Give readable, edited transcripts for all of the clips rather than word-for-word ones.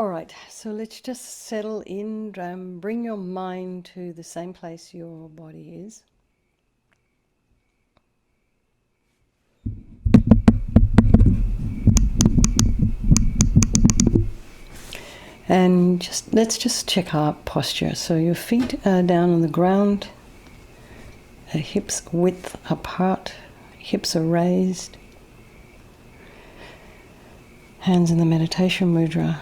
All right, so let's just settle in, bring your mind to the same place your body is. And let's just check our posture. So your feet are down on the ground, hips width apart, hips are raised, hands in the meditation mudra,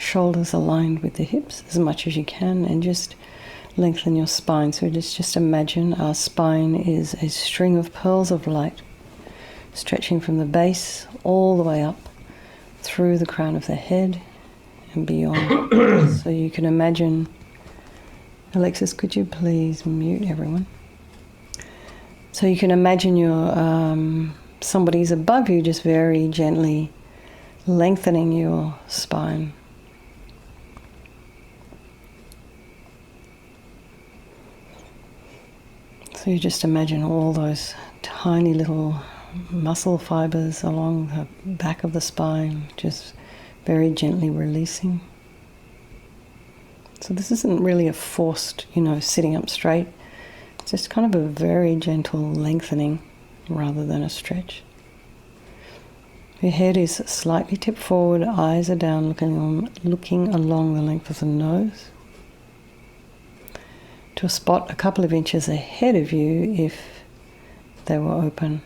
shoulders aligned with the hips as much as you can, and just lengthen your spine. So just imagine our spine is a string of pearls of light stretching from the base all the way up through the crown of the head and beyond. So you can imagine, Alexis, could you please mute everyone? So you can imagine somebody's above you, just very gently lengthening your spine. So you just imagine all those tiny little muscle fibers along the back of the spine, just very gently releasing. So this isn't really a forced, sitting up straight. It's just kind of a very gentle lengthening rather than a stretch. Your head is slightly tipped forward, eyes are down, looking along the length of the nose to a spot a couple of inches ahead of you if they were open.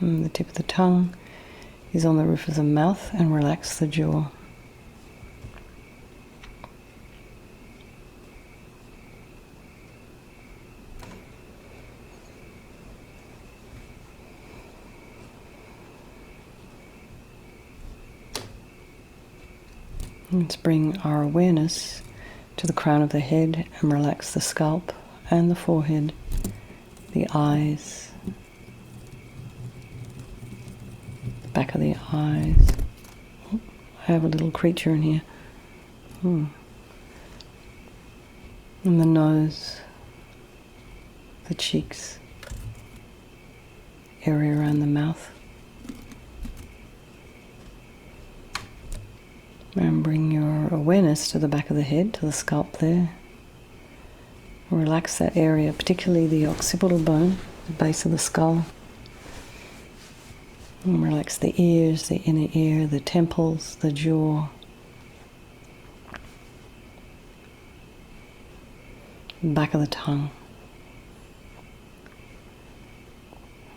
And the tip of the tongue is on the roof of the mouth, and relax the jaw. Let's bring our awareness to the crown of the head and relax the scalp and the forehead, the eyes, the back of the eyes. Oh, I have a little creature in here. And the nose, the cheeks, area around the mouth. And bring your awareness to the back of the head, to the scalp there. Relax that area, particularly the occipital bone, the base of the skull. And relax the ears, the inner ear, the temples, the jaw. Back of the tongue.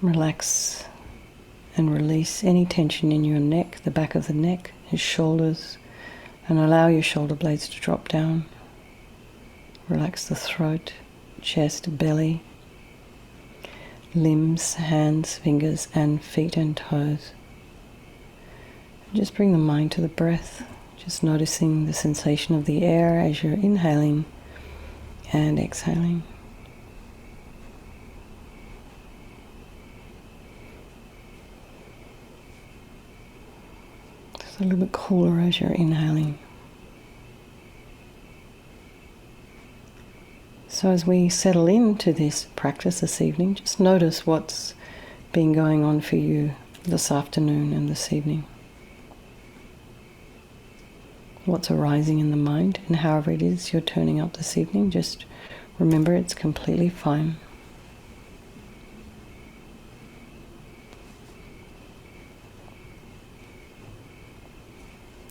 Relax and release any tension in your neck, the back of the neck, your shoulders, and allow your shoulder blades to drop down. Relax the throat, chest, belly, limbs, hands, fingers, and feet and toes. And just bring the mind to the breath, just noticing the sensation of the air as you're inhaling and exhaling. A little bit cooler as you're inhaling. So as we settle into this practice this evening, just notice what's been going on for you this afternoon and this evening. What's arising in the mind, and however it is you're turning up this evening, just remember it's completely fine.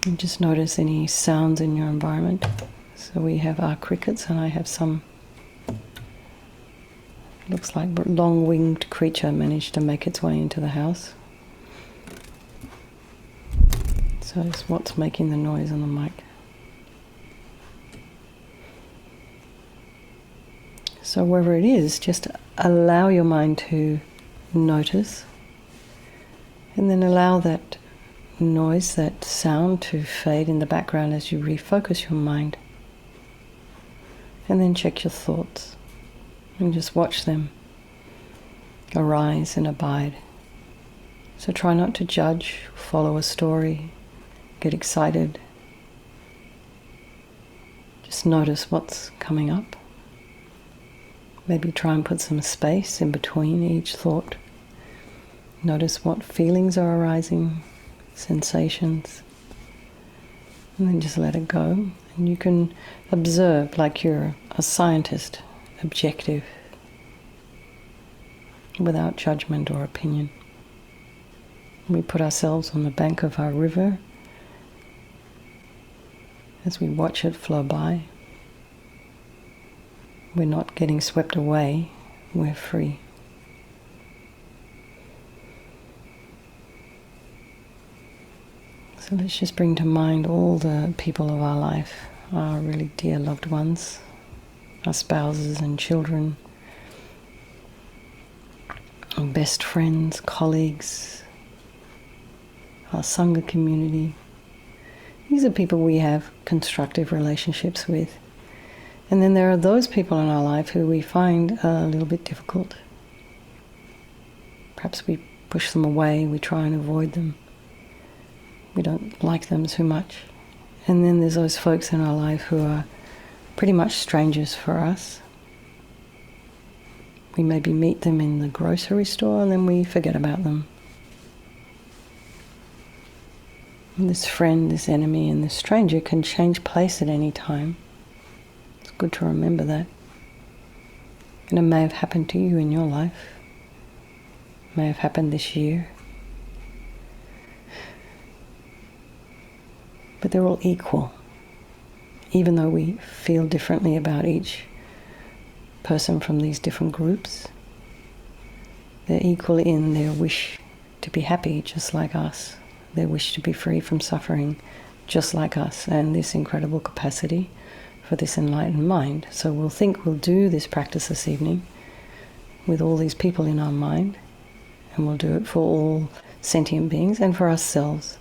And just notice any sounds in your environment. So we have our crickets, and I have some, looks like long-winged creature managed to make its way into the house. So it's what's making the noise on the mic. So wherever it is, just allow your mind to notice, and then allow that noise, that sound, to fade in the background as you refocus your mind. And then check your thoughts and just watch them arise and abide. So try not to judge, follow a story, get excited. Just notice what's coming up. Maybe try and put some space in between each thought. Notice what feelings are arising, sensations. And then just let it go. And you can observe like you're a scientist, objective, without judgment or opinion. We put ourselves on the bank of our river as we watch it flow by. We're not getting swept away, we're free. So let's just bring to mind all the people of our life, our really dear loved ones, our spouses and children, our best friends, colleagues, our Sangha community. These are people we have constructive relationships with. And then there are those people in our life who we find a little bit difficult. Perhaps we push them away, we try and avoid them. We don't like them too much. And then there's those folks in our life who are pretty much strangers for us. We maybe meet them in the grocery store and then we forget about them. And this friend, this enemy, and this stranger can change place at any time. It's good to remember that. And it may have happened to you in your life. It may have happened this year. But they're all equal. Even though we feel differently about each person from these different groups, they're equal in their wish to be happy, just like us. Their wish to be free from suffering, just like us, and this incredible capacity for this enlightened mind. So we'll think we'll do this practice this evening with all these people in our mind, and we'll do it for all sentient beings and for ourselves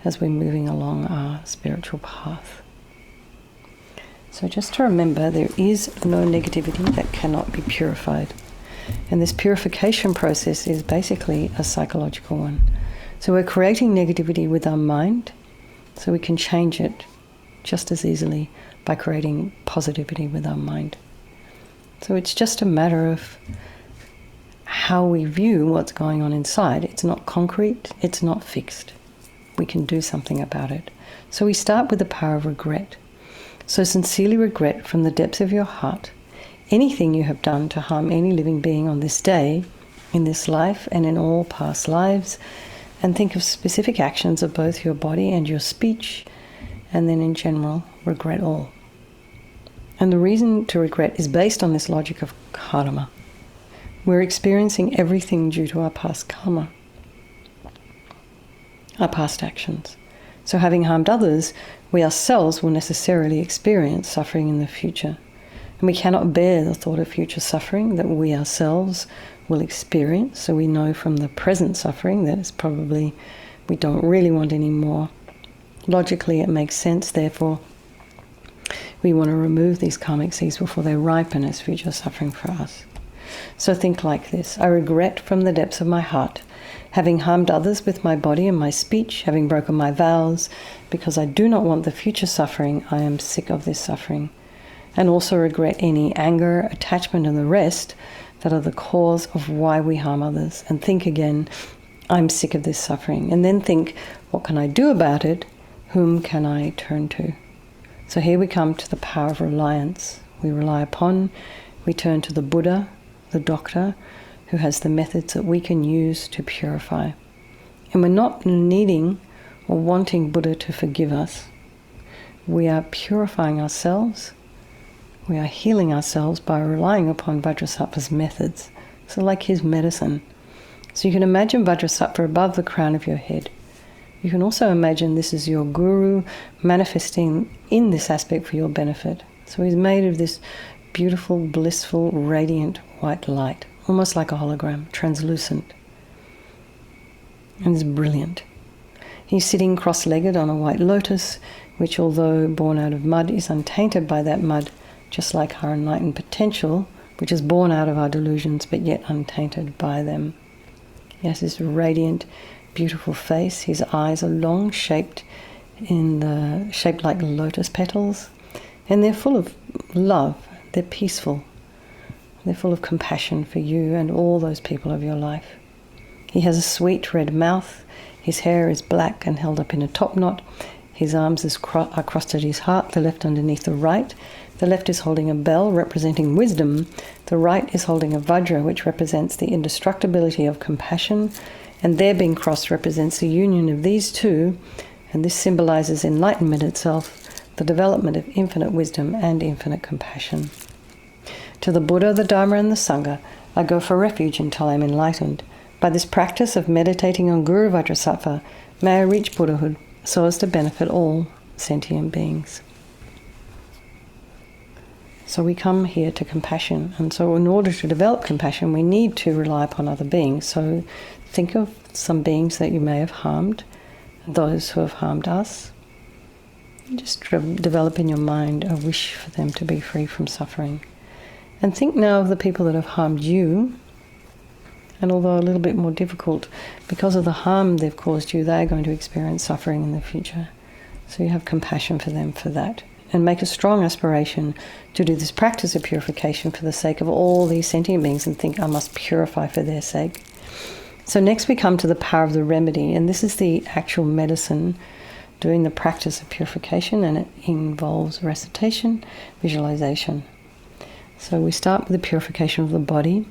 as we're moving along our spiritual path. So just to remember, there is no negativity that cannot be purified. And this purification process is basically a psychological one. So we're creating negativity with our mind, so we can change it just as easily by creating positivity with our mind. So it's just a matter of how we view what's going on inside. It's not concrete, it's not fixed. We can do something about it. So we start with the power of regret. So sincerely regret from the depths of your heart anything you have done to harm any living being on this day, in this life, and in all past lives. And think of specific actions of both your body and your speech, and then in general, regret all. And the reason to regret is based on this logic of karma. We're experiencing everything due to our past karma, our past actions. So having harmed others, we ourselves will necessarily experience suffering in the future. And we cannot bear the thought of future suffering that we ourselves will experience. So we know from the present suffering that it's probably we don't really want any more. Logically it makes sense, therefore we want to remove these karmic seeds before they ripen as future suffering for us. So think like this: I regret from the depths of my heart having harmed others with my body and my speech, having broken my vows, because I do not want the future suffering. I am sick of this suffering. And also regret any anger, attachment, and the rest that are the cause of why we harm others. And think again, I'm sick of this suffering. And then think, what can I do about it? Whom can I turn to? So here we come to the power of reliance. We rely upon, we turn to the Buddha, the doctor, who has the methods that we can use to purify. And we're not needing or wanting Buddha to forgive us. We are purifying ourselves. We are healing ourselves by relying upon Vajrasattva's methods. So like his medicine. So you can imagine Vajrasattva above the crown of your head. You can also imagine this is your guru manifesting in this aspect for your benefit. So he's made of this beautiful, blissful, radiant white light, almost like a hologram, translucent. And it's brilliant. He's sitting cross-legged on a white lotus, which although born out of mud is untainted by that mud, just like our enlightened potential, which is born out of our delusions, but yet untainted by them. He has this radiant, beautiful face. His eyes are long, shaped like lotus petals, and they're full of love. They're peaceful. They're full of compassion for you and all those people of your life. He has a sweet red mouth. His hair is black and held up in a top knot, His arms are crossed at his heart, the left underneath the right. The left is holding a bell representing wisdom. The right is holding a vajra, which represents the indestructibility of compassion. And their being crossed represents the union of these two. And this symbolizes enlightenment itself, the development of infinite wisdom and infinite compassion. To the Buddha, the Dharma, and the Sangha, I go for refuge until I am enlightened. By this practice of meditating on Guru Vajrasattva, may I reach Buddhahood so as to benefit all sentient beings. So we come here to compassion, and so in order to develop compassion, we need to rely upon other beings. So think of some beings that you may have harmed, those who have harmed us. Just develop in your mind a wish for them to be free from suffering. And think now of the people that have harmed you, and although a little bit more difficult, because of the harm they've caused you, they're going to experience suffering in the future. So you have compassion for them for that. And make a strong aspiration to do this practice of purification for the sake of all these sentient beings, and think, I must purify for their sake. So next we come to the power of the remedy, and this is the actual medicine, doing the practice of purification, and it involves recitation, visualization. So we start with the purification of the body.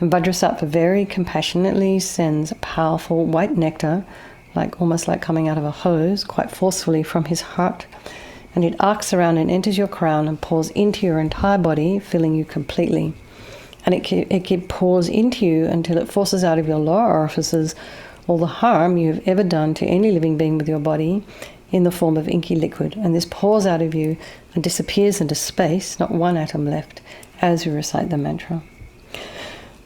And Vajrasattva very compassionately sends a powerful white nectar, almost like coming out of a hose, quite forcefully from his heart. And it arcs around and enters your crown and pours into your entire body, filling you completely. And it pours into you until it forces out of your lower orifices all the harm you have ever done to any living being with your body in the form of inky liquid. And this pours out of you and disappears into space, not one atom left, as you recite the mantra.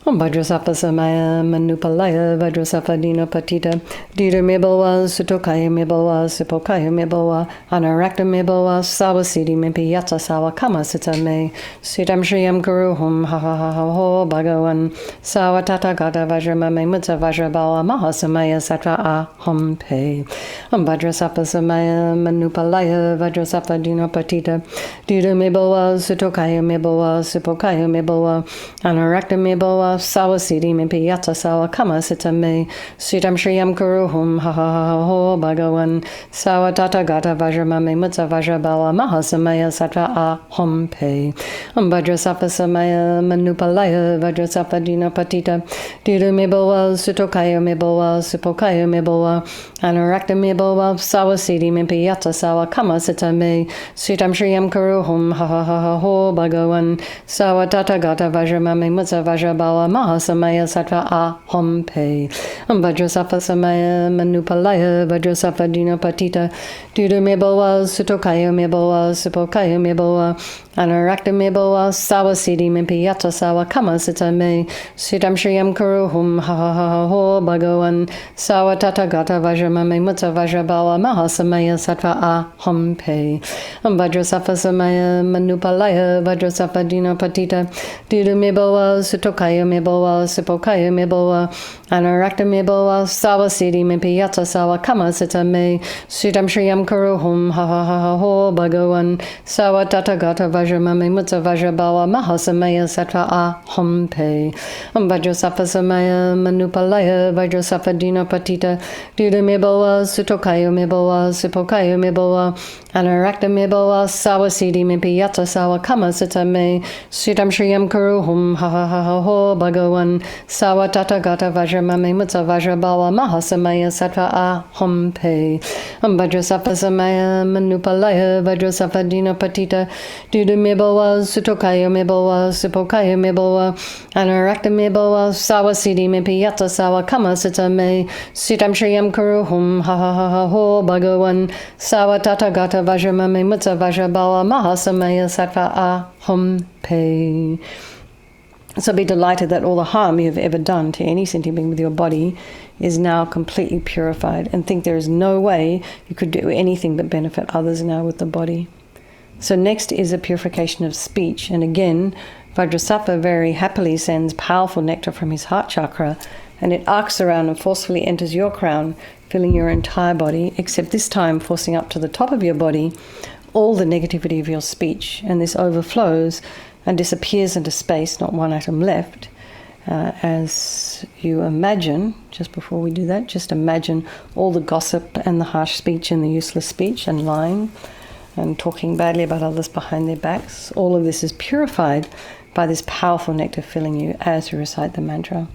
Om Vajrasattva Samaya Manupalaya Vajrasattva Dina Patita Dita Mebawa Sutokaya Mebawa Sipokaya Mebawa Anarakta Mebawa Sawasidi Mimpi Yatsa Sawa Kama Sitame Sitam Shriyam Kuruhum Ha Ha Ha Ha Ho Bhagavan Sawa Tata Gata Vajramame Mutsa Vajrabawa Mahasamaya Sattva Aham Pe Om Vajrasattva Samaya Manupalaya Vajrasattva Dina Patita Dita Mebawa Sutokaya Mebawa Sipokaya Mebawa Anarakta Mebawa Sawasidi Mimpi Yatsa Sawa Kama Sitame Sitam Shriyam Kuruhum Ha Ha Ha Ho Bhagavan Sawa Tata Gata Vajramame Mutsa Vajrabawa Mahasamaya Sattva Aham Pe Om Vajrasattva Samaya Manupalaya Vajrasattva Dina Patita Dita Mebawa Sutokaya Mebawa Sipokaya Mebawa Anarakta Mebawa Sawasidi Mimpi Yatsa Sawa Kama Sitame Sitam Shriyam Kuruhum Ha Ha Ha Ho Bhagavan Sawa Tata Gata Vajramame Mutsa Vajrabawa Mahasamaya Sattva Aham Pe Om Vajrasattva Samaya Manupalaya Vajrasattva Dina Patita Dita Mebawa Sutokaya Mebawa Sipokaya Mebawa Anarakta Mebawa Sawasidi Mimpi Yatsa Sawa Kama Sitame Sitam Shriyam Kuruhum Ha Ha Ha Ho Bhagavan Sawa Tata Gata Vajramame Mutsa Vajrabawa Mahasamaya Sattva Aham Pe Om Vajrasattva Samaya Manupalaya Vajrasattva Dina Patita Dita Mebawa Sutokaya Mebawa Sipokaya Mebawa Anarakta Mebawa Sawasidi Mimpi Yatsa Sawa Kama Sitame Sitam Shriyam Kuruhum Ha Ha Ha Ho Bhagavan Sawa Tata Gata Vajramame Mutsa Vajrabawa Mahasamaya Sattva Aham Pe Om Vajrasattva Samaya Manupalaya Vajrasattva Dina Patita Dita Mebawa Sutokaya Mebawa Sipokaya Mebawa Anarakta Mebawa Sawasidi Mimpi Yatsa Sawa Kama Sitame Sitam Shriyam Kuruhum Ha Ha Ha Ho Bhagavan Sawa Tata Gata Vajramame Mutsa Vajrabawa Mahasamaya Sattva Aham Pe Om Vajrasattva Samaya Manupalaya Vajrasattva Dina Patita Dita Mebawa Sutokaya Mebawa Sipokaya Mebawa Anarakta Mebawa Sawasidi Mimpi Yatsa Sawa Kama Sitame Sitam Shriyam Kuruhum Ha Ha Ha Ho Bhagavan Sawa Tata Gata Vajramame Mutsa Vajrabawa Mahasamaya Sattva Aham Pe. So be delighted that all the harm you have ever done to any sentient being with your body is now completely purified, and think there is no way you could do anything but benefit others now with the body. So next is a purification of speech, and again Vajrasattva very happily sends powerful nectar from his heart chakra, and it arcs around and forcefully enters your crown, filling your entire body, except this time forcing up to the top of your body all the negativity of your speech, and this overflows and disappears into space, not one atom left. as you imagine, just before we do that, just imagine all the gossip and the harsh speech and the useless speech and lying and talking badly about others behind their backs. All of this is purified by this powerful nectar filling you as you recite the mantra.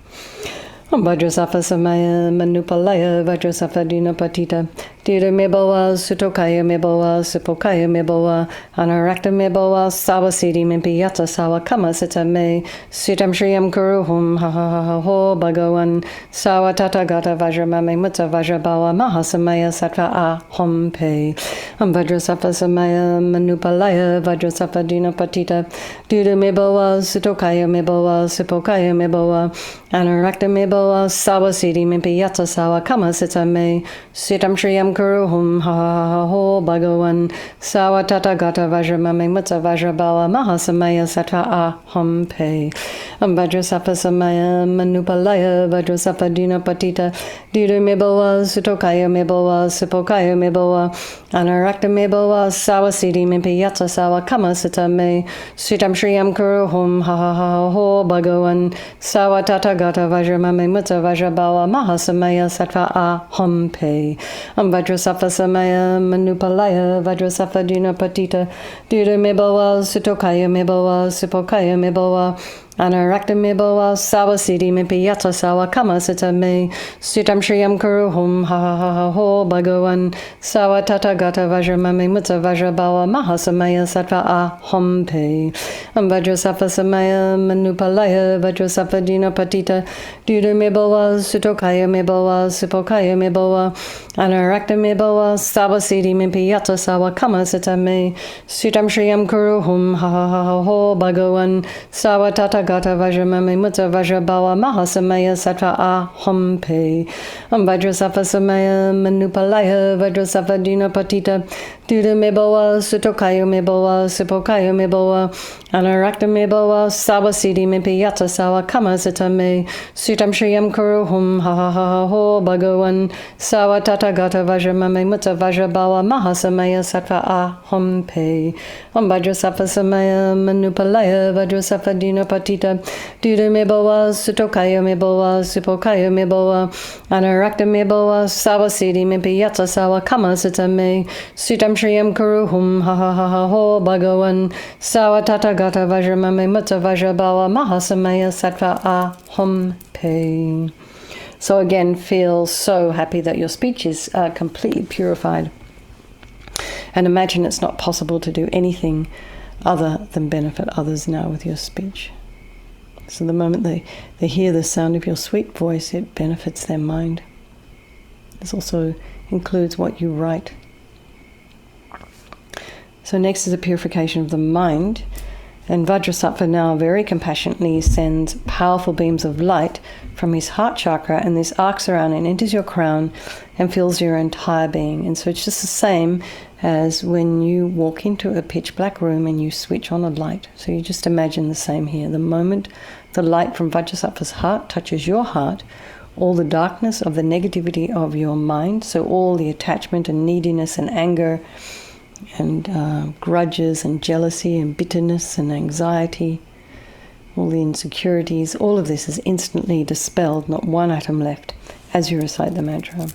Vajrasattva samaya manupalaya Vajrasattva dinapatita Dira meboa sutokaya meboa supokaya meboa anarakta meboa sawasidi mimpiyata sawa kama sita me sitam shriyam kuruhum ha ha ha ha ho bhagavan sawa tatagata vajramame mutta vajrabawa mahasamaya sattva aham pe Vajrasattva samaya manupalaya Vajrasattva dinapatita Dira meboa sutokaya meboa supokaya meboa anarakta meboa sawasidi mimpiyata sawa kama sita me sitam shriyam kuruhum ha ha ha ho bhagavan sawa tatagata vajramame mutta vajrabawa mahasamaya sattva aham pe Vajrasattva samaya manupalaya Vajrasattva dinapatita Dira meboa sutokaya meboa supokaya meboa anarakta meboa sawasidi mimpiyata sawa kama sita me sitam shriyam kuruhum ha ha ha ho bhagavan sawa tatagata vajramame mutta vajrabawa mahasamaya sattva aham pe Vajrasattva samaya manupalaya Vajrasattva dinapatita Dira meboa sutokaya meboa supokaya meboa anarakta meboa sawasidi mimpiyata sawa kama sita me sitam shriyam kuruhum ha ha ha ha ho bhagavan sawa tatagata vajramame mutta vajrabawa mahasamaya sattva aham pe Vajrasattva samaya manupalaya Vajrasattva dinapatita Dira meboa sutokaya meboa supokaya meboa anarakta meboa sawasidi mimpiyata sawa kama sita me sitam shriyam kuruhum ha ha ha ha ho bhagavan sawa tatagata vajramame mutta vajrabawa mahasamaya sattva aham pe Vajrasattva samaya manupalaya Vajrasattva dinapatita Dira meboa sutokaya meboa supokaya meboa anarakta meboa sawasidi mimpiyata sawa kama sita me sitam shriyam kuruhum ha ha ha ha ho bhagavan sawa tatagata vajramame mutta vajrabawa mahasamaya sattva aham pe Vajrasattva samaya manupalaya Vajrasattva dinapatita Dira meboa sutokaya meboa supokaya meboa anarakta meboa sawasidi mimpiyata sawa kama sita me sitam shriyam kuruhum ha ha ha ha ho bhagavan sawa tatagata vajramame mutta vajrabawa mahasamaya sattva aham pe. So again, feel so happy that your speech is completely purified. And imagine it's not possible to do anything other than benefit others now with your speech. So the moment they hear the sound of your sweet voice, it benefits their mind. This also includes what you write. So next is a purification of the mind. And Vajrasattva now very compassionately sends powerful beams of light from his heart chakra, and this arcs around and enters your crown and fills your entire being. And so it's just the same as when you walk into a pitch black room and you switch on a light. So you just imagine the same here. The moment the light from Vajrasattva's heart touches your heart, all the darkness of the negativity of your mind, so all the attachment and neediness and anger and grudges and jealousy and bitterness and anxiety, all the insecurities, all of this is instantly dispelled, not one atom left, as you recite the mantra.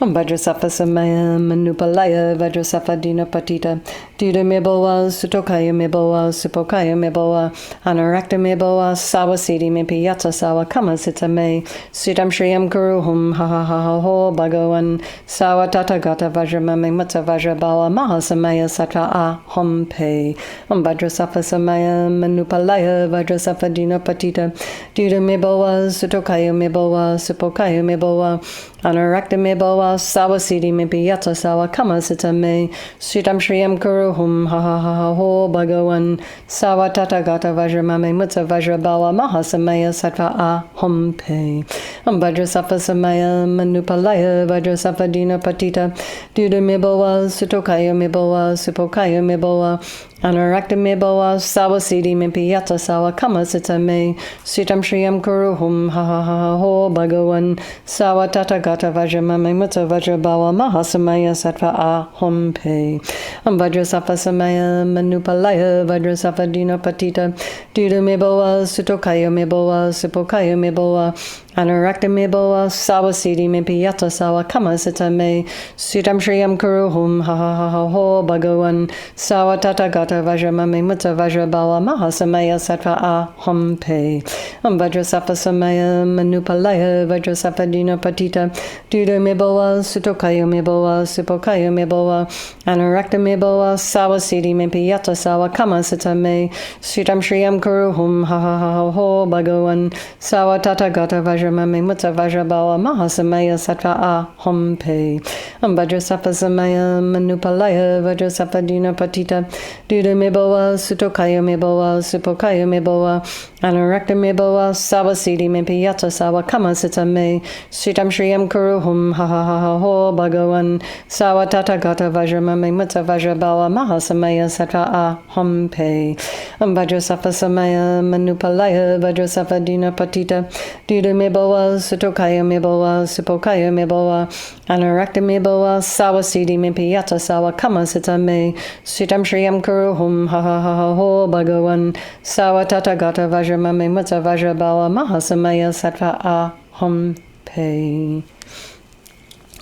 Vajrasattva samaya manupalaya Vajrasattva dinapatita Dira meboa sutokaya meboa supokaya meboa anarakta meboa sawasidi mimpiyata sawa kama sita me sitam shriyam kuruhum ha ha ha ha ho bhagavan sawa tatagata vajramame mutta vajrabawa mahasamaya sattva aham pe Vajrasattva samaya manupalaya Vajrasattva dinapatita Dira meboa sutokaya meboa supokaya meboa anarakta meboa sawasidi mimpiyata sawa kama sita me sitam shriyam kuruhum ha ha ha ha ho bhagavan sawa tatagata vajramame mutta vajrabawa mahasamaya sattva aham pe Vajrasattva samaya manupalaya Vajrasattva dinapatita Dira meboa sutokaya meboa supokaya meboa anarakta meboa sawasidi mimpiyata sawa kama sita me sitam shriyam kuruhum ha ha ha ha ho bhagavan sawa tatagata vajramame mutta vajrabawa mahasamaya sattva aham pe Vajrasattva samaya manupalaya Vajrasattva dina patita Duda meboa Sutokaya meboa Sipokaya meboa Anarakta meboa Sawasidi mepiyata sawa kama sita me Sudam shriyam kuruhum ha ha ha ha ho Bhagavan Sawa tata gata Vajramame mutta Vajrabala Mahasamaya Sattva aham pe Vajrasattva samaya manupalaya Vajrasattva dina patita Duda meboa Sutokaya meboa Sipokaya meboa Anarakta meboa Sawasidi mepiyata sawa kama sita me Sudam shriyam kuruhum ha ha ha ha ho Bhagavan Sawa tata gata Vajramame mutta Vajrabala Mahasamaya Sattva aham pe Vajrasattva samaya manupalaya Vajrasattva dina patita Duda meboa Sutokaya meboa Sipokaya meboa Anarakta meboa Sawasidi mepiyata sawa kama sita me Sudam shriyam kuruhum ha ha ha ha ho Bhagavan Sawa tata gata Vajramame mutta Vajrabala Mahasamaya Sattva aham pe Vajrasattva samaya manupalaya Vajrasattva dina patita Duda meboa Sutokaya meboa Sipokaya meboa Anarakta meboa Sawasidi mepiyata sawa kama sita me Sudam shriyam kuruhum ha ha ha ha ho Bhagavan Sawa tata gata Vajramame mutta Vajrabala Mahasamaya Sattva aham pe.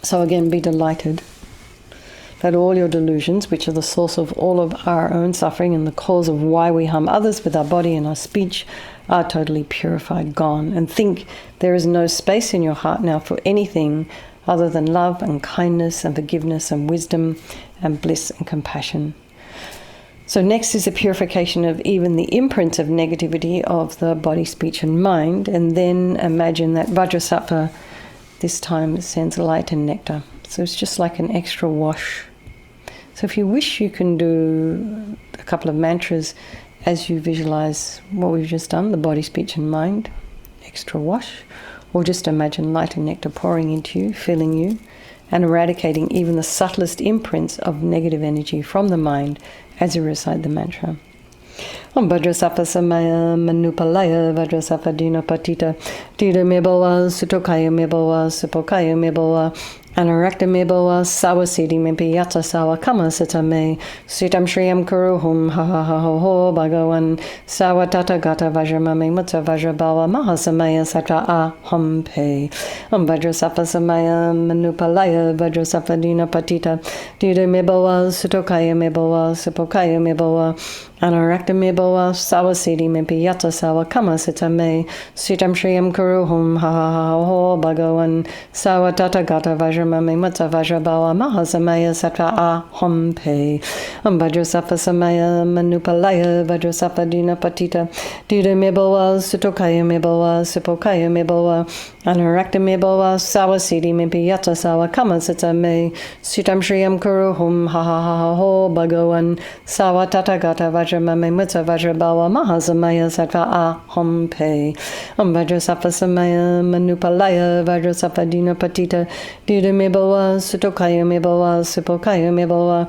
So again, be delighted that all your delusions, which are the source of all of our own suffering and the cause of why we harm others with our body and our speech, are totally purified, gone. And think there is no space in your heart now for anything other than love and kindness and forgiveness and wisdom and bliss and compassion. So next is the purification of even the imprint of negativity of the body, speech and mind. And then imagine that Vajrasattva this time sends light and nectar. So it's just like an extra wash. So if you wish, you can do a couple of mantras as you visualize what we've just done, the body, speech and mind, extra wash. Or just imagine light and nectar pouring into you, filling you, and eradicating even the subtlest imprints of negative energy from the mind as you recite the mantra. Vajrasattva samaya manupalaya Vajrasattva dina patita Duda meboa Sutokaya meboa Sipokaya meboa Anarakta meboa Sawasidi mepiyata sawa kama sita me Sudam shriyam kuruhum ha ha ha ho Bhagavan Sawa tata gata Vajramame mutta Vajrabala Mahasamaya Sattva aham pe Vajrasattva samaya manupalaya Vajrasattva dina patita Duda meboa Sutokaya meboa Sipokaya meboa Anarakta meboa Sawasidi mepiyata sawa kama sita me Sudam shriyam kuruhum ha ha ha ho Bhagavan Sawa tata gata Vajramame mutta Vajrabala Mahasamaya Sattva aham pe Vajrasattva samaya manupalaya Vajrasattva dina patita Duda meboa Sutokaya meboa Sipokaya meboa Anarakta meboa Sawasidi mepiyata sawa kama sita me Sudam shriyam kuruhum ha ha ha ho Bhagavan Sawa tata gata Vajramame mutta Vajrabala Mahasamaya Sattva aham pe Vajrasattva samaya manupalaya Vajrasattva dina patita Duda meboa Sutokaya meboa Sipokaya meboa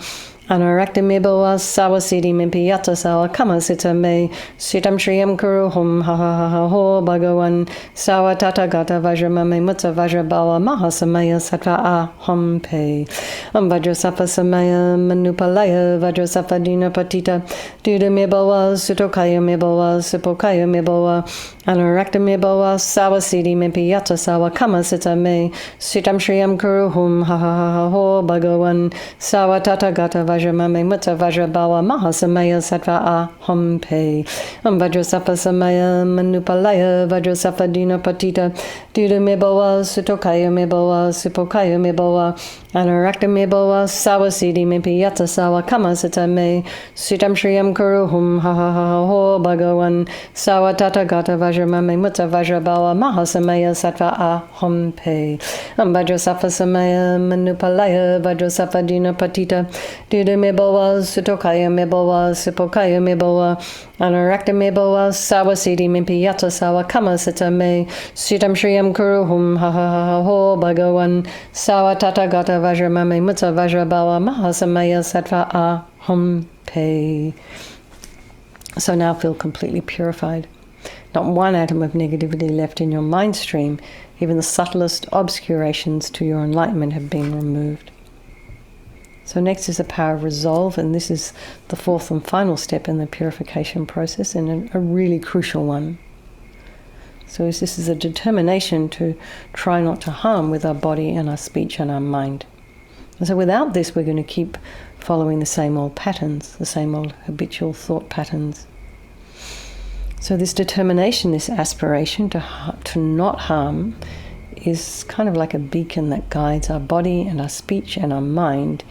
Anarakta meboa Sawasidi mepiyata sawa kama sita me Sudam shriyam kuruhum ha ha ha ha ho Bhagavan Sawa tata gata Vajramame mutta Vajrabala Mahasamaya Sattva aham pe Vajrasattva samaya manupalaya Vajrasattva dina patita Duda meboa Sutokaya meboa Sipokaya meboa Anarakta meboa Sawasidi mepiyata sawa kama sita me Sudam shriyam kuruhum ha ha ha ha ho Bhagavan Sawa tata gata Vajramame mutta Vajrabala Mahasamaya Sattva aham pe Vajrasattva samaya manupalaya Vajrasattva dina patita Duda meboa Sutokaya meboa Sipokaya meboa Anarakta meboa Sawasidi mepiyata sawa kama sita me Sudam shriyam kuruhum ha ha ha ha ho Bhagavan Sawa tata gata Vajramame mutta Vajrabala Mahasamaya Sattva aham pe Vajrasattva samaya manupalaya Vajrasattva dina patita Duda meboa Sutokaya meboa Sipokaya meboa Anarakta meboa Sawasidi mepiyata sawa kama sita me Sudam shriyam kuruhum ha ha ha ha ho Bhagavan Sawa tata gata Vajramame mutta Vajrabala Mahasamaya Sattva aham pe. So now feel completely purified. Not one atom of negativity left in your mind stream. Even the subtlest obscurations to your enlightenment have been removed. So next is the power of resolve, and this is the fourth and final step in the purification process, and a really crucial one. So this is a determination to try not to harm with our body and our speech and our mind. And so without this, we're going to keep following the same old patterns, the same old habitual thought patterns. So this determination, this aspiration to not harm, is kind of like a beacon that guides our body and our speech and our mind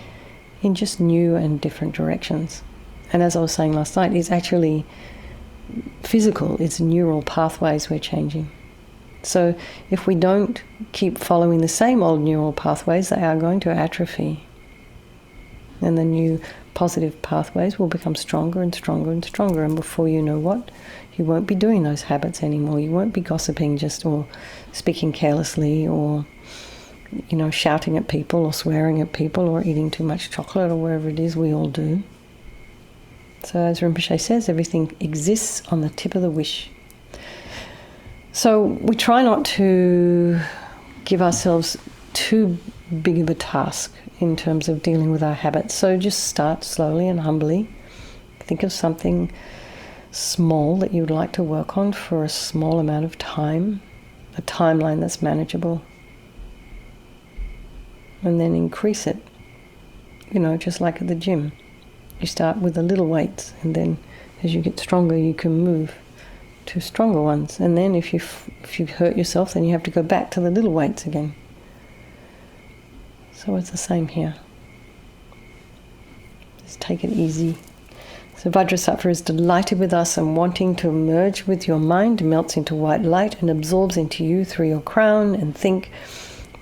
in just new and different directions. And as I was saying last night, it's actually physical, it's neural pathways we're changing. So if we don't keep following the same old neural pathways, they are going to atrophy. And the new positive pathways will become stronger and stronger and stronger. And before you know what, you won't be doing those habits anymore. You won't be gossiping or speaking carelessly or, shouting at people or swearing at people or eating too much chocolate or whatever it is we all do. So as Rinpoche says, everything exists on the tip of the wish. So we try not to give ourselves too big of a task in terms of dealing with our habits. So just start slowly and humbly. Think of something small that you would like to work on for a small amount of time, a timeline that's manageable. And then increase it, just like at the gym. You start with the little weights, and then as you get stronger, you can move to stronger ones. And then if you hurt yourself, then you have to go back to the little weights again. So it's the same here. Just take it easy. So Vajrasattva is delighted with us and wanting to merge with your mind, melts into white light and absorbs into you through your crown and think.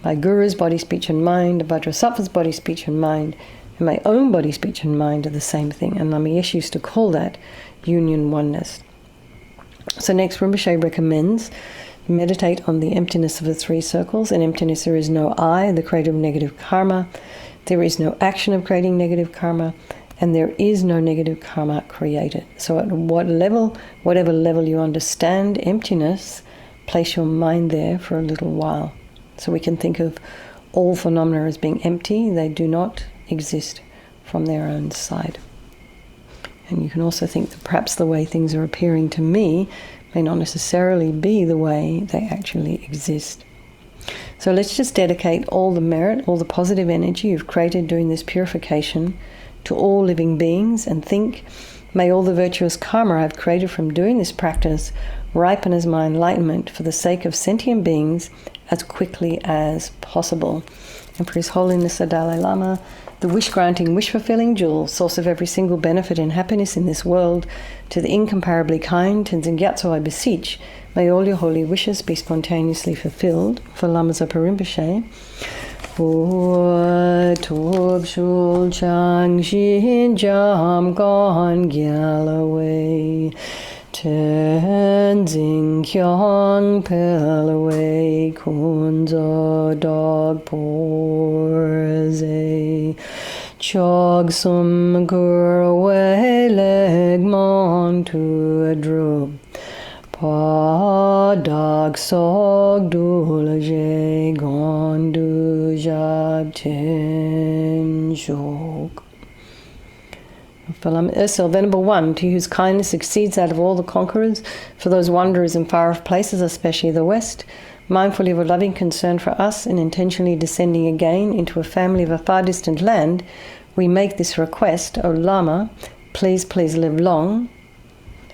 My Guru's body, speech and mind, Vajrasattva's body, speech and mind, and my own body, speech and mind are the same thing. And LAMA YESHE used to call that union oneness. So next, Rinpoche recommends meditate on the emptiness of the three circles. In emptiness, there is no I, the creator of negative karma. There is no action of creating negative karma. And there is no negative karma created. So at whatever level you understand emptiness, place your mind there for a little while. So we can think of all phenomena as being empty. They do not exist from their own side. And you can also think that perhaps the way things are appearing to me may not necessarily be the way they actually exist. So let's just dedicate all the merit, all the positive energy you've created during this purification to all living beings and think, may all the virtuous karma I've created from doing this practice ripen as my enlightenment for the sake of sentient beings as quickly as possible. And for His Holiness the Dalai Lama, the wish-granting, wish-fulfilling jewel, source of every single benefit and happiness in this world, to the incomparably kind Tenzin Gyatso I beseech, may all your holy wishes be spontaneously fulfilled. For Lama Zopa Rinpoche, Tub Shul Chang Shin Jam Gon Gyalaway Tenzin Kyong Pelaway Kunzo Dog Porze Chog Sum Gurway Leg Mon to a Drub Pa Dog Sog Dulaje Gondu Jab Ten Shok. Ursel, Venerable One, to whose kindness exceeds that of all the conquerors, for those wanderers in far-off places, especially the West, mindfully of a loving concern for us and intentionally descending again into a family of a far-distant land, we make this request, O Lama, please live long.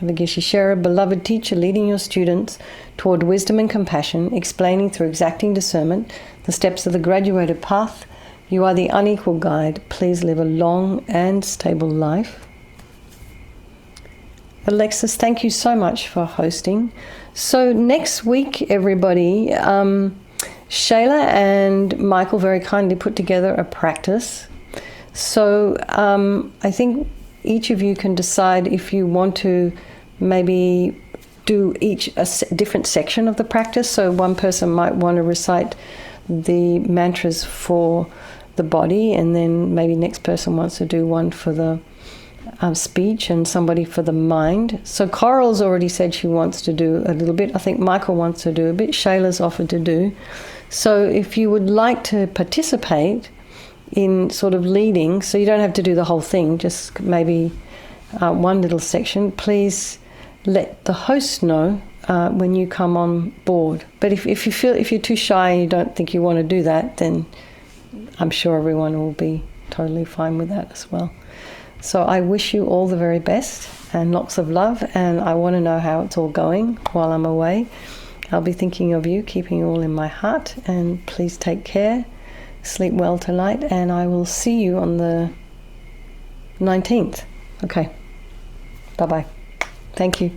Geshe-Shera, beloved teacher, leading your students toward wisdom and compassion, explaining through exacting discernment the steps of the graduated path. You are the unequal guide. Please live a long and stable life. Alexis, thank you so much for hosting. So next week, everybody, Shayla and Michael very kindly put together a practice. So I think each of you can decide if you want to maybe do each a different section of the practice. So one person might want to recite the mantras for the body, and then maybe next person wants to do one for the speech and somebody for the mind. So Coral's already said she wants to do a little bit. I think Michael wants to do a bit. Shayla's offered to do. So if you would like to participate in sort of leading, so you don't have to do the whole thing, just maybe one little section. Please let the host know when you come on board. But if you're too shy and you don't think you want to do that, then I'm sure everyone will be totally fine with that as well. So I wish you all the very best and lots of love, and I want to know how it's all going while I'm away. I'll be thinking of you, keeping you all in my heart, and please take care, sleep well tonight, and I will see you on the 19th. Okay, bye-bye. Thank you.